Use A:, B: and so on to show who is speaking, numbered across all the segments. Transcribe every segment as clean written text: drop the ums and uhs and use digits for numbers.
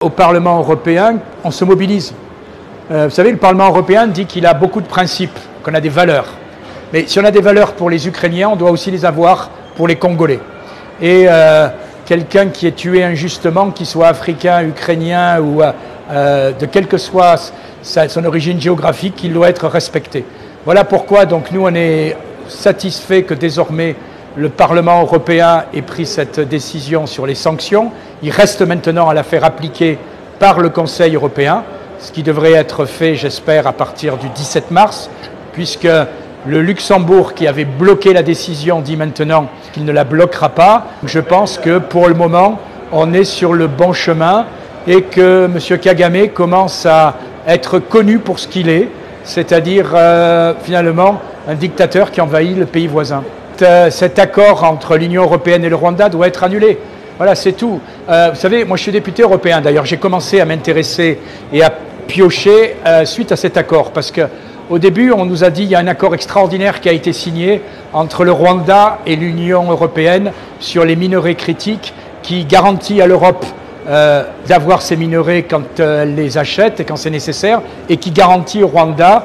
A: au Parlement européen, on se mobilise. Vous savez, le Parlement européen dit qu'il a beaucoup de principes, qu'on a des valeurs. Mais si on a des valeurs pour les Ukrainiens, on doit aussi les avoir pour les Congolais. Et quelqu'un qui est tué injustement, qu'il soit africain, ukrainien ou de quelle que soit son origine géographique, il doit être respecté. Voilà pourquoi donc nous on est satisfait que désormais le Parlement européen ait pris cette décision sur les sanctions. Il reste maintenant à la faire appliquer par le Conseil européen, ce qui devrait être fait, j'espère, à partir du 17 mars, puisque le Luxembourg, qui avait bloqué la décision, dit maintenant qu'il ne la bloquera pas. Je pense que pour le moment, on est sur le bon chemin et que M. Kagame commence à être connu pour ce qu'il est, c'est-à-dire finalement un dictateur qui envahit le pays voisin. Cet accord entre l'Union européenne et le Rwanda doit être annulé. Voilà, c'est tout. Vous savez, moi je suis député européen, d'ailleurs j'ai commencé à m'intéresser et à piocher suite à cet accord, parce qu'au début on nous a dit qu'il y a un accord extraordinaire qui a été signé entre le Rwanda et l'Union européenne sur les minerais critiques qui garantit à l'Europe d'avoir ces minerais quand elle les achète et quand c'est nécessaire, et qui garantit au Rwanda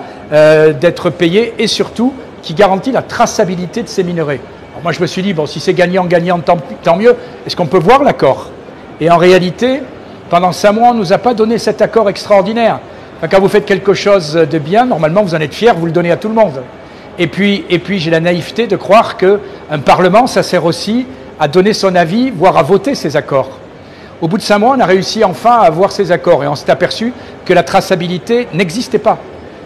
A: d'être payé, et surtout qui garantit la traçabilité de ces minerais. Alors moi je me suis dit, bon, si c'est gagnant-gagnant, tant mieux. Est-ce qu'on peut voir l'accord? Et en réalité, pendant 5 mois, on ne nous a pas donné cet accord extraordinaire. Enfin, quand vous faites quelque chose de bien, normalement vous en êtes fier, vous le donnez à tout le monde. Et puis j'ai la naïveté de croire qu'un Parlement, ça sert aussi à donner son avis, voire à voter ces accords. Au bout de 5 mois, on a réussi enfin à avoir ces accords et on s'est aperçu que la traçabilité n'existait pas.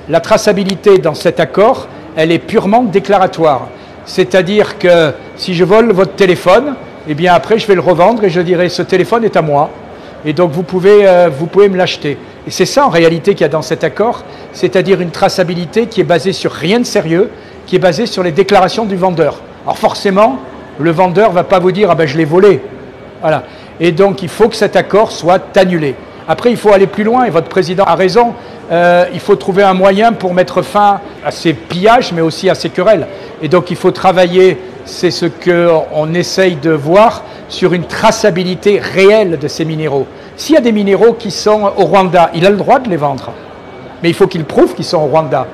A: La traçabilité dans cet accord, elle est purement déclaratoire. C'est-à-dire que si je vole votre téléphone, eh bien après je vais le revendre et je dirai ce téléphone est à moi. Et donc vous pouvez me l'acheter. Et c'est ça en réalité qu'il y a dans cet accord, c'est-à-dire une traçabilité qui est basée sur rien de sérieux, qui est basée sur les déclarations du vendeur. Alors forcément, le vendeur ne va pas vous dire « ah ben je l'ai volé ». Voilà. Et donc il faut que cet accord soit annulé. Après il faut aller plus loin et votre président a raison. Il faut trouver un moyen pour mettre fin à ces pillages mais aussi à ces querelles. Et donc il faut travailler, c'est ce qu'on essaye de voir, sur une traçabilité réelle de ces minéraux. S'il y a des minéraux qui sont au Rwanda, il a le droit de les vendre. Mais il faut qu'il prouve qu'ils sont au Rwanda.